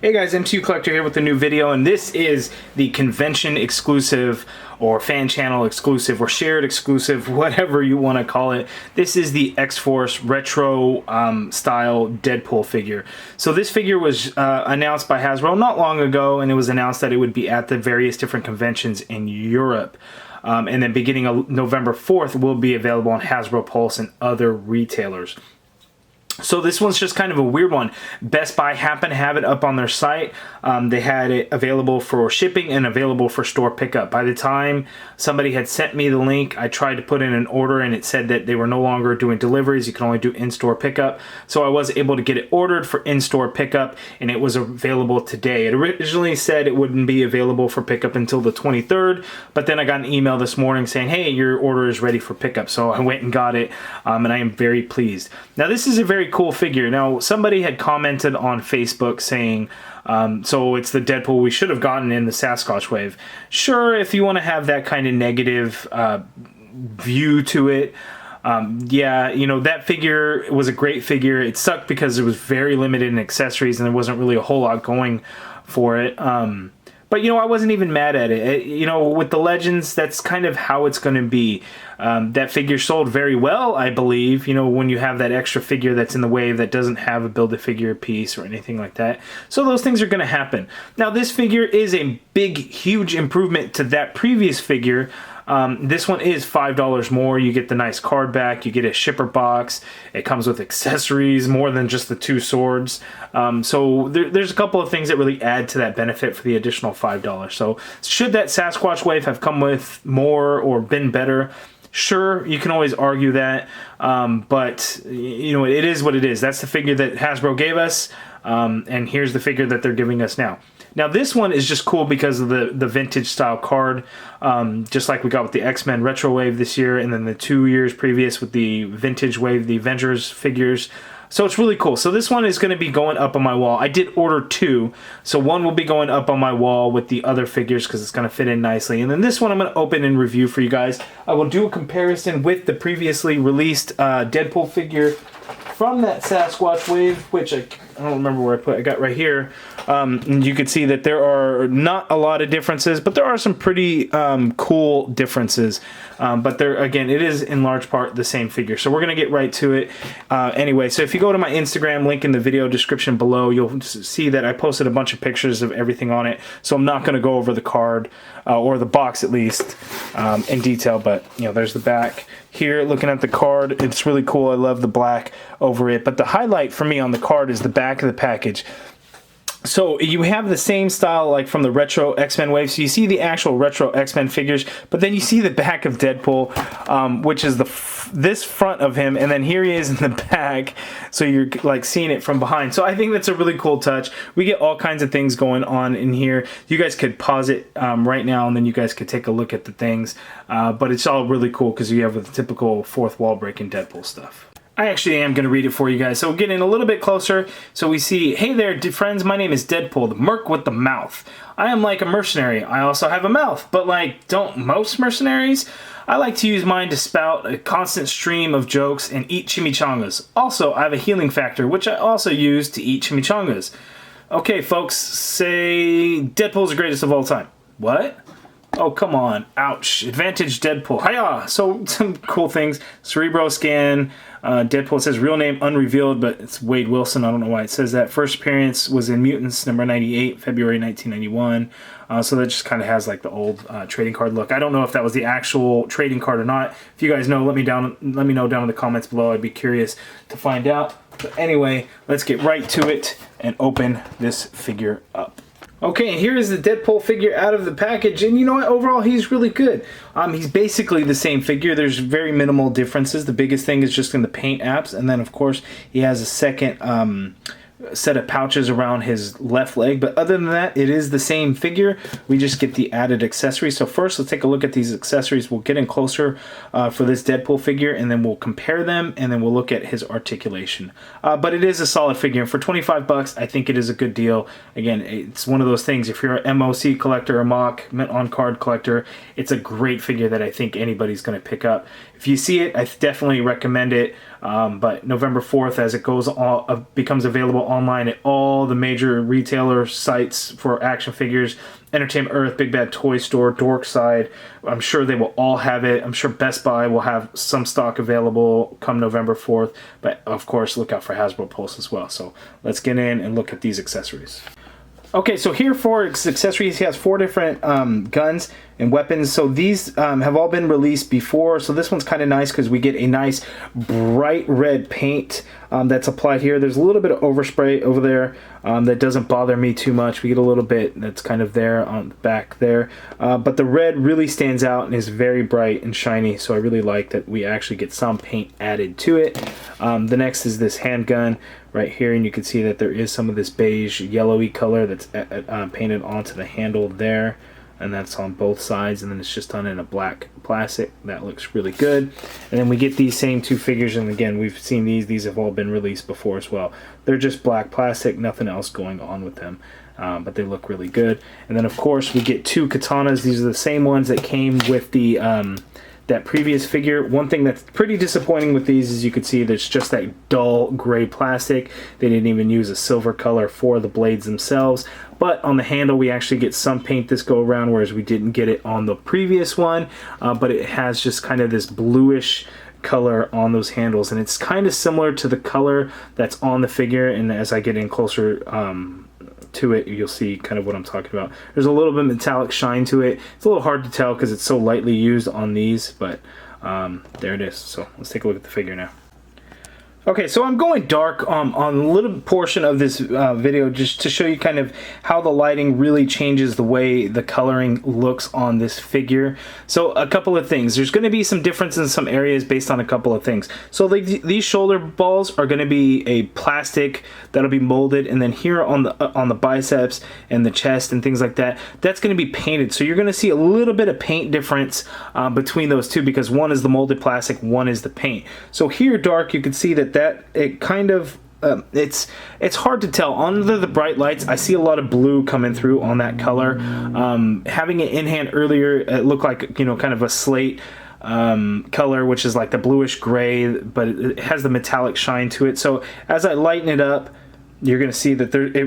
Hey guys, MTU Collector here with a new video, and this is the convention exclusive or fan channel exclusive or shared exclusive, whatever you want to call it. This is the X-Force retro style Deadpool figure. So this figure was announced by Hasbro not long ago, and it was announced that it would be at the various different conventions in Europe. And then beginning of November 4th will be available on Hasbro Pulse and other retailers. So this one's just kind of a weird one. Best Buy happened to have it up on their site. They had it available for shipping and available for store pickup. By the time somebody had sent me the link, I tried to put in an order and it said that they were no longer doing deliveries. You can only do in-store pickup. So I was able to get it ordered for in-store pickup, and it was available today. It originally said it wouldn't be available for pickup until the 23rd, but then I got an email this morning saying, hey, your order is ready for pickup. So I went and got it, and I am very pleased. Now this is a very cool figure. Now somebody had commented on Facebook saying, so it's the Deadpool we should have gotten in the Sasquatch wave. Sure, if you want to have that kind of negative view to it, yeah, you know, that figure was a great figure. It sucked because it was very limited in accessories and there wasn't really a whole lot going for it. But, you know, I wasn't even mad at it. You know, with the Legends, that's kind of how it's going to be. That figure sold very well, I believe, you know, when you have that extra figure that's in the wave that doesn't have a Build-A-Figure piece or anything like that. So those things are going to happen. Now, this figure is a big, huge improvement to that previous figure. This one is $5 more. You get the nice card back. You get a shipper box. It comes with accessories more than just the two swords. So there's a couple of things that really add to that benefit for the additional $5. So should that Sasquatch wave have come with more or been better? Sure, you can always argue that, but you know, it is what it is. That's the figure that Hasbro gave us, and here's the figure that they're giving us now. Now this one is just cool because of the vintage style card, just like we got with the X-Men Retro Wave this year, and then the 2 years previous with the vintage wave, the Avengers figures. So it's really cool. So this one is going to be going up on my wall. I did order two, so one will be going up on my wall with the other figures because it's going to fit in nicely. And then this one I'm going to open and review for you guys. I will do a comparison with the previously released Deadpool figure from that Sasquatch wave, which I don't remember where I put. I got right here. And you can see that there are not a lot of differences, but there are some pretty cool differences. But there, again, it is in large part the same figure. So we're going to get right to it. Anyway, so if you go to my Instagram, link in the video description below, you'll see that I posted a bunch of pictures of everything on it. So I'm not going to go over the card, or the box at least, in detail. But, you know, there's the back. Here, looking at the card, it's really cool. I love the black over it. But the highlight for me on the card is the back of the package. So you have the same style like from the retro X-Men wave. So you see the actual retro X-Men figures, but then you see the back of Deadpool, which is this front of him, and then here he is in the back. So you're like seeing it from behind. So I think that's a really cool touch. We get all kinds of things going on in here. You guys could pause it right now, and then you guys could take a look at the things. But it's all really cool because you have the typical fourth wall breaking Deadpool stuff. I actually am going to read it for you guys. So getting a little bit closer. So we see, hey there, friends, my name is Deadpool, the merc with the mouth. I am like a mercenary. I also have a mouth, but like, don't most mercenaries? I like to use mine to spout a constant stream of jokes and eat chimichangas. Also, I have a healing factor, which I also use to eat chimichangas. Okay, folks, say Deadpool's the greatest of all time. What? Oh, come on. Ouch. Advantage Deadpool. Hiya! So, some cool things. Cerebro scan. Deadpool says real name unrevealed, but it's Wade Wilson. I don't know why it says that. First appearance was in Mutants number 98, February 1991. So that just kind of has like the old trading card look. I don't know if that was the actual trading card or not. If you guys know, let me know down in the comments below. I'd be curious to find out. But anyway, let's get right to it and open this figure up. Okay, and here is the Deadpool figure out of the package, and you know what, overall he's really good. He's basically the same figure. There's very minimal differences. The biggest thing is just in the paint apps, and then of course he has a second set of pouches around his left leg, but other than that, it is the same figure. We just get the added accessories. So first, let's take a look at these accessories. We'll get in closer for this Deadpool figure, and then we'll compare them, and then we'll look at his articulation. But it is a solid figure, and for 25 bucks, I think it is a good deal. Again, it's one of those things, if you're an MOC collector, a mock, mint on card collector, it's a great figure that I think anybody's going to pick up. If you see it, I definitely recommend it. But November 4th, as it goes becomes available online at all the major retailer sites for action figures. Entertainment Earth, Big Bad Toy Store, Dorkside. I'm sure they will all have it. I'm sure Best Buy will have some stock available come November 4th. But of course, look out for Hasbro Pulse as well. So let's get in and look at these accessories. Okay, so here for accessories, he has 4 different guns and weapons. So these have all been released before. So this one's kind of nice because we get a nice bright red paint that's applied here. There's a little bit of overspray over there that doesn't bother me too much. We get a little bit that's kind of there on the back there. But the red really stands out and is very bright and shiny. So I really like that we actually get some paint added to it. The next is this handgun right here, and you can see that there is some of this beige yellowy color that's painted onto the handle there, and that's on both sides, and then it's just done in a black plastic. That looks really good. And then we get these same 2 figures, and again, we've seen these have all been released before as well. They're just black plastic, nothing else going on with them, but they look really good. And then of course we get 2 katanas. These are the same ones that came with the that previous figure. One thing that's pretty disappointing with these is you can see there's just that dull gray plastic. They didn't even use a silver color for the blades themselves. But on the handle we actually get some paint this go around, whereas we didn't get it on the previous one. But it has just kind of this bluish color on those handles, and it's kind of similar to the color that's on the figure. And as I get in closer to it, you'll see kind of what I'm talking about. There's a little bit of metallic shine to it. It's a little hard to tell because it's so lightly used on these, but there it is. So let's take a look at the figure now. Okay, so I'm going dark on a little portion of this video just to show you kind of how the lighting really changes the way the coloring looks on this figure. So a couple of things. There's going to be some difference in some areas based on a couple of things. So these shoulder balls are going to be a plastic that'll be molded, and then here on the biceps and the chest and things like that, that's going to be painted. So you're going to see a little bit of paint difference between those two, because one is the molded plastic, one is the paint. So here dark, you can see that it kind of it's hard to tell under the bright lights. I see a lot of blue coming through on that color. Having it in hand earlier, it looked like, you know, kind of a slate color, which is like the bluish gray, but it has the metallic shine to it. So as I lighten it up, you're going to see that it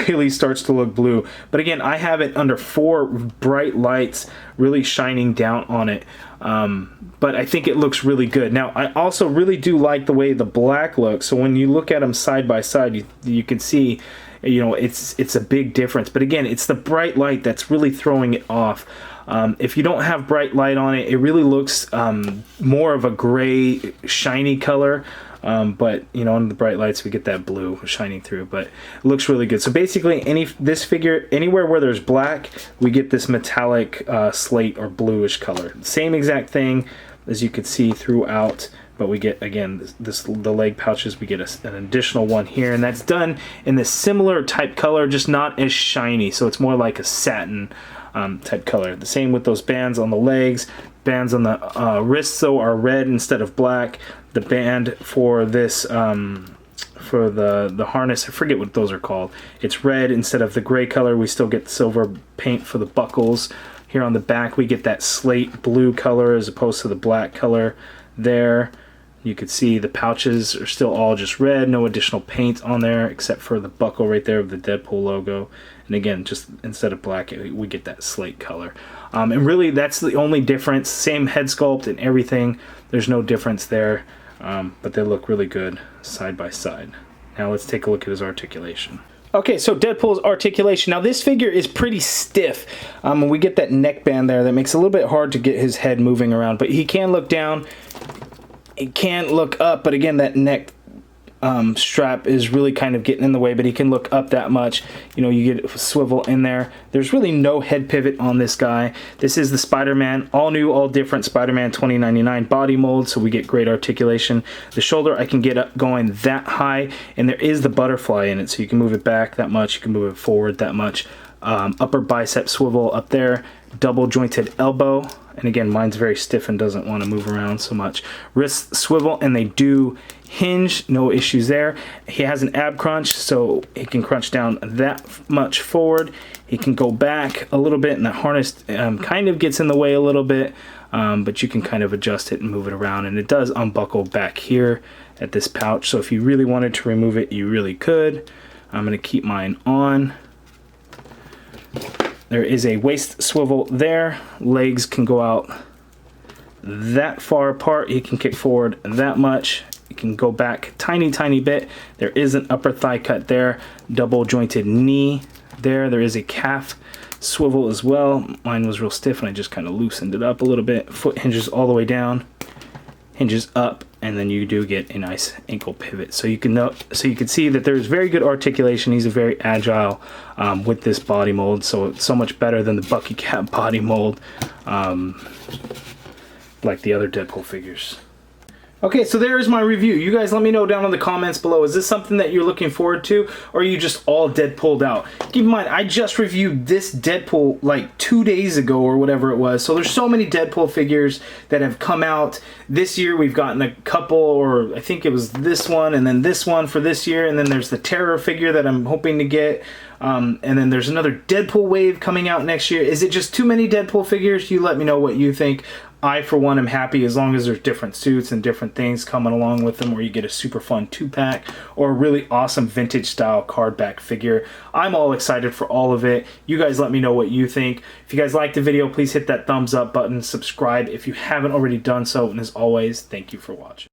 really starts to look blue. But again, I have it under 4 bright lights really shining down on it. But I think it looks really good. Now, I also really do like the way the black looks. So when you look at them side by side, you can see, you know, it's a big difference. But again, it's the bright light that's really throwing it off. If you don't have bright light on it, it really looks more of a gray, shiny color. But you know, under the bright lights we get that blue shining through, but it looks really good. So basically this figure, anywhere where there's black, we get this metallic slate or bluish color. Same exact thing as you could see throughout, but we get, again, the leg pouches, we get an additional one here, and that's done in this similar type color, just not as shiny. So it's more like a satin type color. The same with those bands on the legs. Bands on the wrists though are red instead of black. The band for this for the harness, I forget what those are called, it's red instead of the gray color. We still get the silver paint for the buckles. Here on the back we get that slate blue color as opposed to the black color there. You could see the pouches are still all just red, no additional paint on there except for the buckle right there of the Deadpool logo. And again, just instead of black, we get that slate color. And really, that's the only difference. Same head sculpt and everything. There's no difference there, but they look really good side by side. Now let's take a look at his articulation. Okay, so Deadpool's articulation. Now this figure is pretty stiff. We get that neck band there that makes it a little bit hard to get his head moving around, but he can look down, he can look up, but again, that neck strap is really kind of getting in the way, but he can look up that much. You know, you get a swivel in there. There's really no head pivot on this guy. This is the Spider-Man, all new, all different Spider-Man 2099 body mold, so we get great articulation. The shoulder I can get up going that high, and there is the butterfly in it, so you can move it back that much, you can move it forward that much. Upper bicep swivel up there, double jointed elbow, and again, mine's very stiff and doesn't want to move around so much. Wrist swivel, and they do hinge, no issues there. He has an ab crunch, so he can crunch down that much forward. He can go back a little bit, and the harness kind of gets in the way a little bit, but you can kind of adjust it and move it around, and it does unbuckle back here at this pouch, so if you really wanted to remove it, you really could. I'm going to keep mine on. There is a waist swivel there. Legs can go out that far apart. You can kick forward that much. You can go back tiny bit. There is an upper thigh cut there. Double jointed knee there. There is a calf swivel as well. Mine was real stiff and I just kind of loosened it up a little bit. Foot hinges all the way down, hinges up, and then you do get a nice ankle pivot. So you can see that there's very good articulation. He's a very agile with this body mold, so it's so much better than the Bucky Cat body mold, like the other Deadpool figures. Okay, so there's my review. You guys let me know down in the comments below. Is this something that you're looking forward to, or are you just all Deadpooled out? Keep in mind, I just reviewed this Deadpool like 2 days ago or whatever it was. So there's so many Deadpool figures that have come out. This year we've gotten a couple, or I think it was this one and then this one for this year. And then there's the Terror figure that I'm hoping to get. And then there's another Deadpool wave coming out next year. Is it just too many Deadpool figures? You let me know what you think. I, for one, am happy as long as there's different suits and different things coming along with them, where you get a super fun 2-pack or a really awesome vintage style card back figure. I'm all excited for all of it. You guys let me know what you think. If you guys liked the video, please hit that thumbs up button, subscribe if you haven't already done so, and as always, thank you for watching.